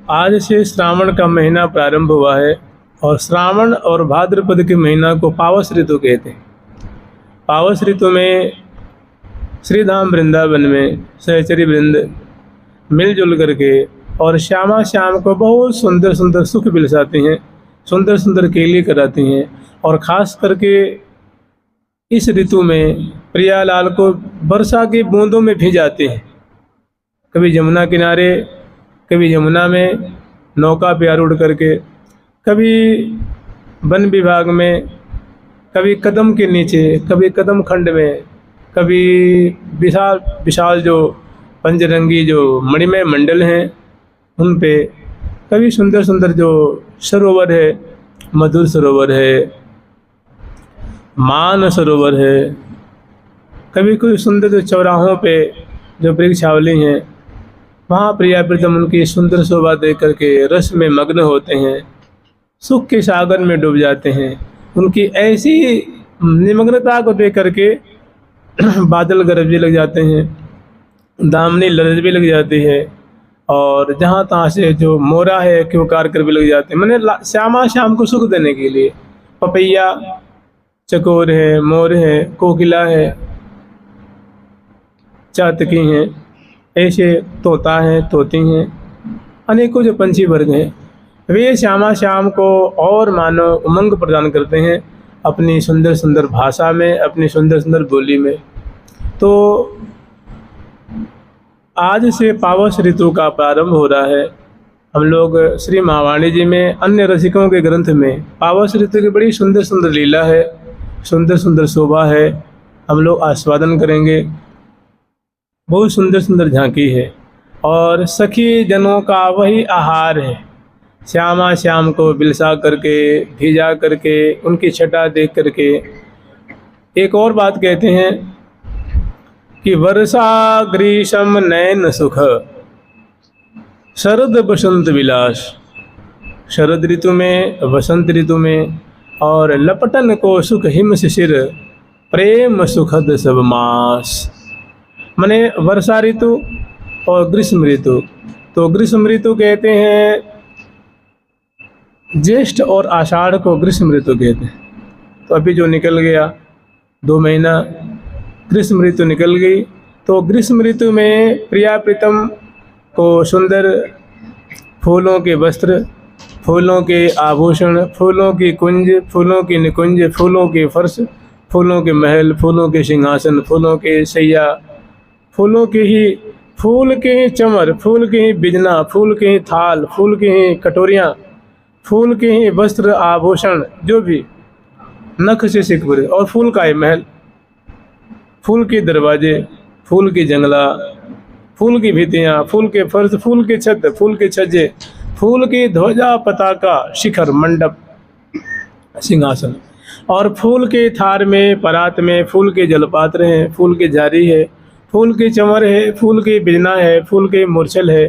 आज से श्रावण का महीना प्रारंभ हुआ है और श्रावण और भाद्रपद के महीना को पावस ऋतु कहते हैं। पावस ऋतु में श्री धाम वृंदावन में सहचरी वृंद मिलजुल करके और श्यामा श्याम को बहुत सुंदर सुंदर सुख बिलसाती हैं, सुंदर सुंदर केली कराती हैं। और ख़ास करके इस ऋतु में प्रियालाल को वर्षा की बूंदों में भिजाते हैं। कभी यमुना किनारे, कभी यमुना में नौका पे आरूढ़ करके, कभी वन विभाग में, कभी कदम के नीचे, कभी कदम खंड में, कभी विशाल विशाल जो पंचरंगी जो मणिमय मंडल हैं उन पे, कभी सुंदर सुंदर जो सरोवर है, मधुर सरोवर है, मान सरोवर है, कभी कोई सुंदर जो चौराहों पे जो वृक्षावली हैं वहाँ प्रिया प्रीतम उनकी सुंदर शोभा देख करके रस में मग्न होते हैं, सुख के सागर में डूब जाते हैं। उनकी ऐसी निमग्नता को देख करके बादल गरज भी लग जाते हैं, दामनी लरज भी लग जाती है और जहाँ तहाँ से जो मोरा है क्योंकार कर भी लग जाते हैं। मैंने श्यामा श्याम को सुख देने के लिए पपैया, चकोर है, मोर है, कोकिला है, चातकी हैं, ऐसे तोता हैं, तोती हैं, अनेकों जो पंछी वर्ग हैं, वे श्यामा श्याम को और मानो उमंग प्रदान करते हैं अपनी सुंदर सुंदर भाषा में, अपनी सुंदर सुंदर बोली में। तो आज से पावस ऋतु का प्रारंभ हो रहा है। हम लोग श्री महावाणी जी में अन्य रसिकों के ग्रंथ में पावस ऋतु की बड़ी सुंदर सुंदर लीला है, सुंदर सुंदर शोभा है, हम लोग आस्वादन करेंगे। बहुत सुंदर सुंदर झांकी है और सखी जनों का वही आहार है। श्यामा श्याम को बिलसा करके, भिजा करके, उनकी छटा देख करके। एक और बात कहते हैं कि वर्षा ग्रीष्म नयन सुख, शरद बसंत विलास। शरद ऋतु में, वसंत ऋतु में और लपटन को सुख हिम शिशिर, प्रेम सुखद सब मास। माने वर्षा ऋतु और ग्रीष्म ऋतु। तो ग्रीष्म ऋतु कहते हैं, ज्येष्ठ और आषाढ़ को ग्रीष्म ऋतु कहते हैं। तो अभी जो निकल गया 2 महीना ग्रीष्म ऋतु निकल गई। तो ग्रीष्म ऋतु में प्रिया प्रीतम को सुंदर फूलों के वस्त्र, फूलों के आभूषण, फूलों की कुंज, फूलों की निकुंज, फूलों के फर्श, फूलों के महल, फूलों के सिंहासन, फूलों के सैया, फूलों के ही चमर, फूल के ही बिजना, फूल के ही थाल, फूल के ही कटोरियाँ, फूल के ही वस्त्र आभूषण, जो भी नख से सिकपुरे, और फूल का ही महल, फूल के दरवाजे, फूल की जंगला, फूल की भित्तियाँ, फूल के फर्श, फूल के छत, फूल के छज्जे, फूल की ध्वजा, पताका, शिखर, मंडप, सिंहासन, और फूल के थार में, परात में फूल के जलपात्र हैं, फूल के झारी है, फूल के चमर है, फूल के बिजना है, फूल के मूर्छल है,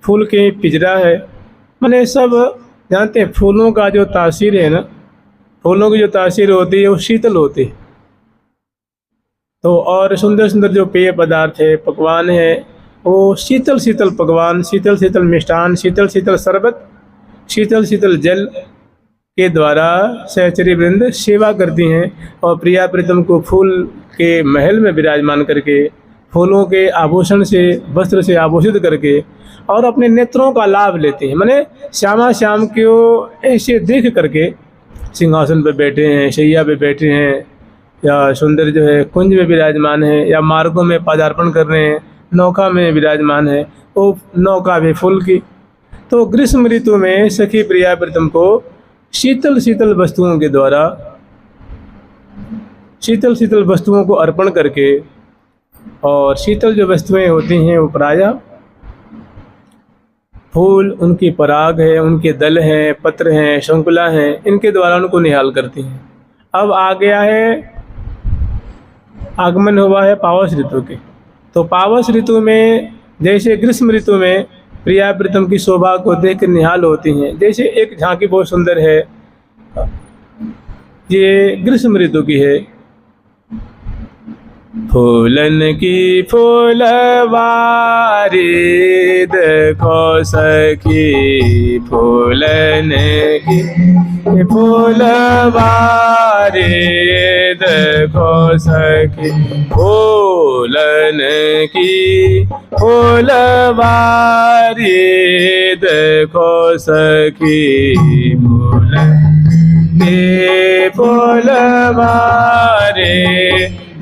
फूल के पिंजरा है। मैंने सब जानते हैं फूलों का जो तासीर है ना, फूलों की जो तासीर होती है वो शीतल होती है। तो और सुंदर सुंदर जो पेय पदार्थ है, पकवान है, वो शीतल शीतल पकवान, शीतल शीतल मिष्ठान, शीतल शीतल शरबत, शीतल शीतल जल के द्वारा सहचरी वृंद सेवा करती हैं और प्रिया प्रीतम को फूल के महल में विराजमान करके, फूलों के आभूषण से, वस्त्र से आभूषित करके और अपने नेत्रों का लाभ लेते हैं। माने श्यामा श्याम को ऐसे देख करके सिंहासन पे बैठे हैं, शैया पे बैठे हैं, या सुंदर जो है कुंज में विराजमान है, या मार्गों में पदार्पण कर रहे हैं, नौका में विराजमान है, वो नौका भी फूल की। तो ग्रीष्म ऋतु में सखी प्रिया प्रीतम को शीतल शीतल वस्तुओं के द्वारा, शीतल शीतल वस्तुओं को अर्पण करके, और शीतल जो वस्तुएं होती हैं वो प्रायः फूल, उनकी पराग है, उनके दल हैं, पत्र हैं, शंकुला हैं, इनके द्वारा उनको निहाल करती हैं। अब आ गया है, आगमन हुआ है पावस ऋतु के। तो पावस ऋतु में जैसे ग्रीष्म ऋतु में प्रिया प्रीतम की शोभा को देख कर निहाल होती हैं, जैसे एक झांकी बहुत सुंदर है, ये ग्रीष्म ऋतु की है। फूलन की फूलवारी देखो सखी, फूलन की फूलवारी देखो सखी, फूलन की फूलवारी देखो सखी, फूलन की फूलवारी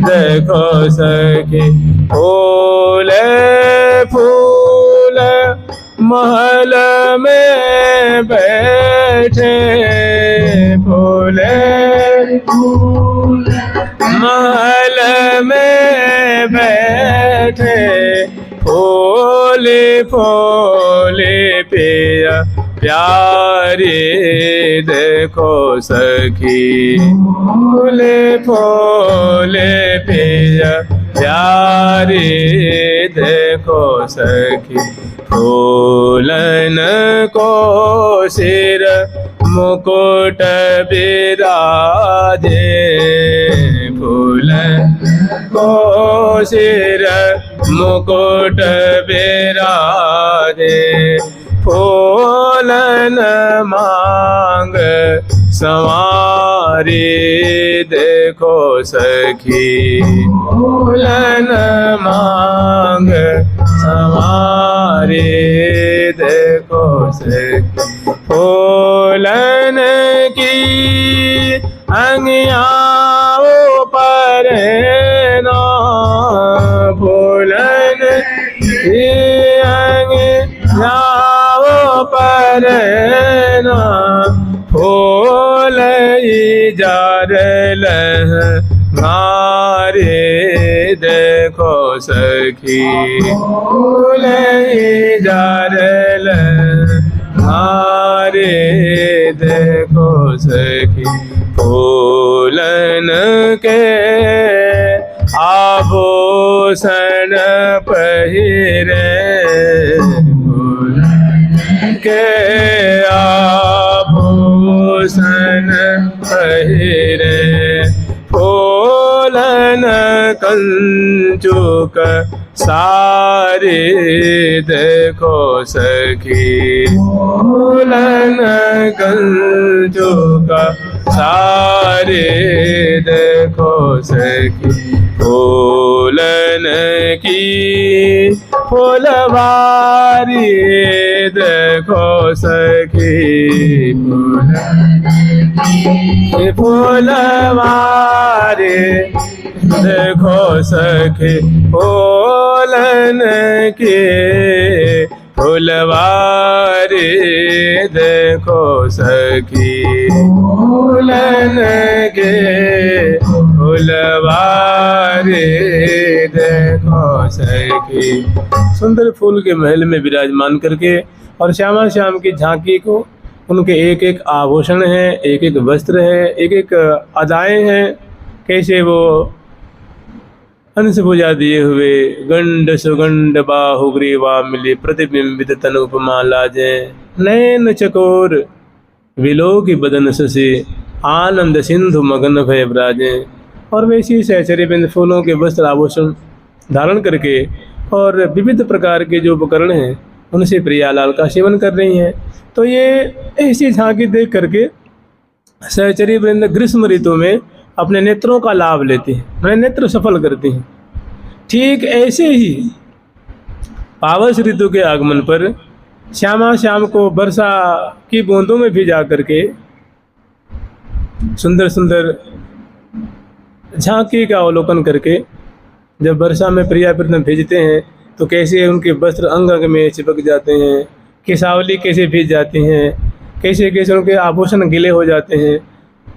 देखो सखी। फूल फूल महल में बैठे, फूल फूल महल में बैठे, फूले फूले पिया प्यारे देखो सखी, फूले फूले पिया प्यारे देखो सखी। फूलन को सिर मुकुट बिराजे, फूलन को सिर मुकुट बिराजे, फूलन मांग संवारी देखो सखी, फूलन मांग संवारी देखो सखी। फूलन की अंगियाओं पर ना, फूलन की अंगियाओं पर ना, फूल जार लहंगारे देखो सखी, फूल जार लहंगारे देखो सखी। फूलन के आभूषण पहिरे, फूलन के आभूषण पहिरे, फूलन कंचुक सारे देखो सखी, फूलन कंचुक सारे देखो सखी। फूलन की फूलवारी देखो सखी, फूलन की फूलवारी देखो सखी, फूलन के फूलवारी देखो सखी, फूलन के फूलवारी देखो सखी। सुंदर फूल के महल में विराजमान करके और श्यामा श्याम की झांकी को, उनके एक एक आभूषण है, एक एक वस्त्र है, एक एक अदाएं हैं, कैसे वो अंशभुजा दिए हुए गंड सुगंड बाहुग्रीवा मिली, प्रतिबिंबित तन उपमा लाजे, नैन चकोर विलोकी बदन शशि, आनंद सिंधु मगन भय ब्राजे। और वैसी सहचर्य बिंद फूलों के वस्त्र आभूषण धारण करके और विविध प्रकार के जो उपकरण हैं उनसे प्रियालाल का सेवन कर रही हैं। तो ये ऐसी झांकी देख करके सहचरी वृंद ग्रीष्म ऋतु में अपने नेत्रों का लाभ लेते हैं, अपने नेत्र सफल करते हैं। ठीक ऐसे ही पावस ऋतु के आगमन पर श्यामा श्याम को वर्षा की बूंदों में भी जा करके सुंदर सुंदर झांकी का अवलोकन करके जब वर्षा में प्रिया प्रीतम भेजते हैं तो कैसे उनके वस्त्र अंग अंग में चिपक जाते हैं, केसावली कैसे भीज जाती हैं, कैसे कैसे उनके आभूषण गीले हो जाते हैं,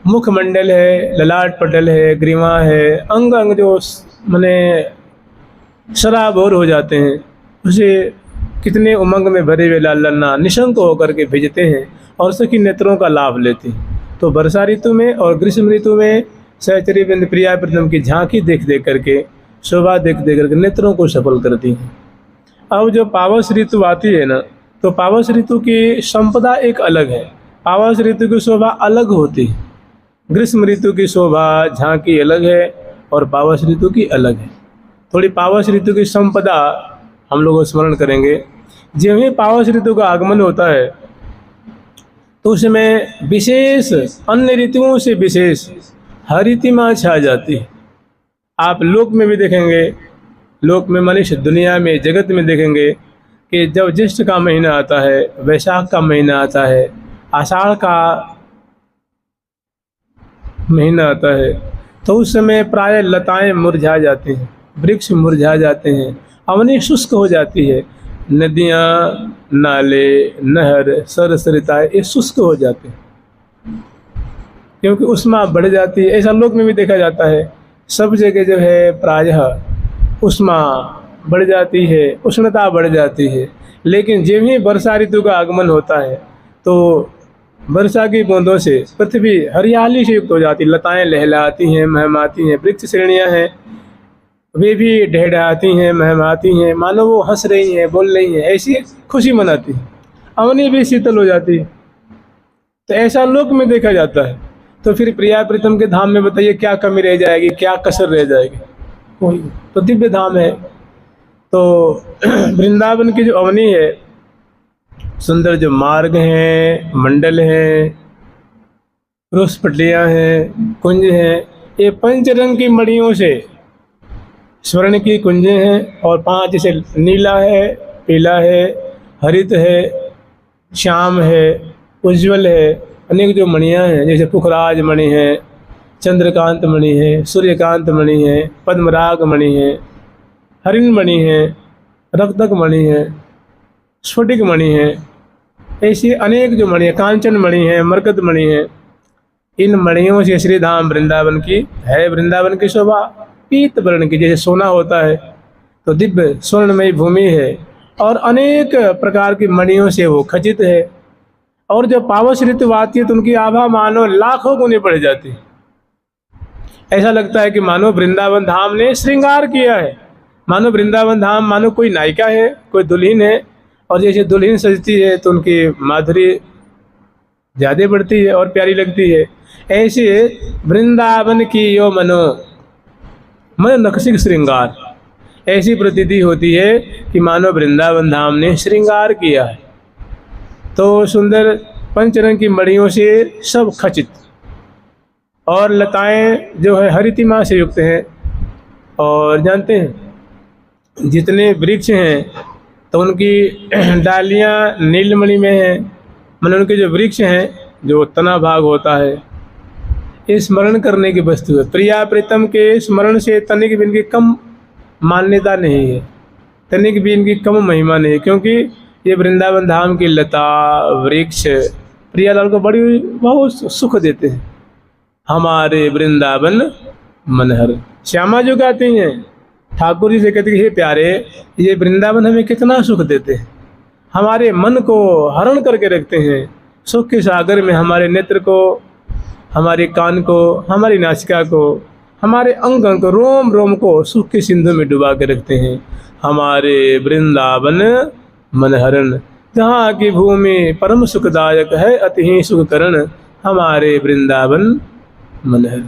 मुखमंडल है, ललाट पटल है, ग्रीवा है, अंग अंग जो मने शराबोर हो जाते हैं, उसे कितने उमंग में भरे हुए लाल लन्ना निशंक होकर के भेजते हैं और सखी नेत्रों का लाभ लेते हैं। तो वर्षा ऋतु में और ग्रीष्म ऋतु में सहचरी बिंद प्रिया प्रीतम की झांकी देख देख करके, शोभा देख देख करके नेत्रों को सफल करती हैं। अब जो पावस ऋतु आती है ना, तो पावस ऋतु की संपदा एक अलग है, पावस ऋतु की शोभा अलग होती है। ग्रीष्म ऋतु की शोभा झांकी अलग है और पावस ऋतु की अलग है। थोड़ी पावस ऋतु की संपदा हम लोग स्मरण करेंगे। जब ही पावस ऋतु का आगमन होता है तो उसमें विशेष, अन्य ऋतुओं से विशेष हरितिमा छा जाती है। आप लोक में भी देखेंगे, लोक में मनुष्य दुनिया में, जगत में देखेंगे कि जब ज्येष्ठ का महीना आता है, वैशाख का महीना आता है, आषाढ़ का महीना आता है, तो उस समय प्राय लताएं मुरझा जाती हैं, वृक्ष मुरझा जाते हैं, अवनी शुष्क हो जाती है, नदियाँ, नाले, नहर, सरसरिताएं ये शुष्क हो जाते हैं क्योंकि उष्मा बढ़ जाती है। ऐसा लोक में भी देखा जाता है। सब जगह जो है प्रायः उष्मा बढ़ जाती है, उष्णता बढ़ जाती है। लेकिन जब ही वर्षा ऋतु का आगमन होता है तो वर्षा की बूंदों से पृथ्वी हरियाली से युक्त हो जाती है, लताएं लहलहाती हैं, महमाती हैं, वृक्ष श्रेणियां हैं वे भी ढहढहाती हैं, महमाती हैं, मानो वो हंस रही हैं, बोल रही हैं, ऐसी खुशी मनाती हैं, अवनी भी शीतल हो जाती है। तो ऐसा लोक में देखा जाता है। तो फिर प्रिया प्रीतम के धाम में बताइए क्या कमी रह जाएगी, क्या कसर रह जाएगी? कोई तो दिव्य धाम है। तो वृंदावन की जो अवनी है, सुंदर जो मार्ग हैं, मंडल हैं, रोसपटलियाँ हैं, कुंज हैं, ये पंचरंग की मणियों से स्वर्ण की कुंजें हैं और 5 जैसे नीला है, पीला है, हरित है, श्याम है, उज्ज्वल है, अनेक जो मणियाँ हैं जैसे पुखराज मणि है, चंद्रकांत मणि है, सूर्यकांत मणि है, पद्मराग मणि है, हरिण मणि है, रक्तक मणि है, स्फटिक मणि है, ऐसी अनेक जो मणि है, कांचन मणि है, मरकत मणि है। इन मणियों से श्री धाम वृंदावन की है। वृंदावन की शोभा पीत वर्ण की, जैसे सोना होता है तो दिव्य स्वर्णमयी भूमि है और अनेक प्रकार की मणियों से वो खचित है। और जब पावस ऋतु आती है तो उनकी आभा मानो लाखों गुनी बढ़ जाती है। ऐसा लगता है कि मानो वृंदावन धाम ने श्रृंगार किया है, मानो वृंदावन धाम मानो कोई नायिका है, कोई दुल्हन है, और जैसे दुल्हन सजती है तो उनकी माधुरी ज़्यादा बढ़ती है और प्यारी लगती है। ऐसे वृंदावन की यो मनो मन नखसिक श्रृंगार, ऐसी प्रतीति होती है कि मानो वृंदावन धाम ने श्रृंगार किया है। तो सुंदर पंचरंग की मणियों से सब खचित, और लताएं जो है हरितिमा से युक्त हैं। और जानते हैं जितने वृक्ष हैं तो उनकी डालियां नीलमणि में हैं, मतलब उनके जो वृक्ष हैं, जो तना भाग होता है, ये स्मरण करने की वस्तु है। प्रिया प्रीतम के स्मरण से तनिक भी इनकी कम मान्यता नहीं है, तनिक भी इनकी कम महिमा नहीं है, क्योंकि ये वृंदावन धाम की लता वृक्ष प्रियालाल को बड़ी बहुत सुख देते हैं। हमारे वृंदावन मनहर, श्यामा जो गाती हैं, ठाकुर जी से कहते हैं हे प्यारे, ये वृंदावन हमें कितना सुख देते हैं, हमारे मन को हरण करके रखते हैं, सुख के सागर में हमारे नेत्र को, हमारे कान को, हमारी नासिका को, हमारे अंग अंग को, रोम रोम को सुख के सिंधु में डुबा के रखते हैं। हमारे वृंदावन मनहरण, जहाँ की भूमि परम सुखदायक है, अति ही सुख करण, हमारे वृंदावन मनहर।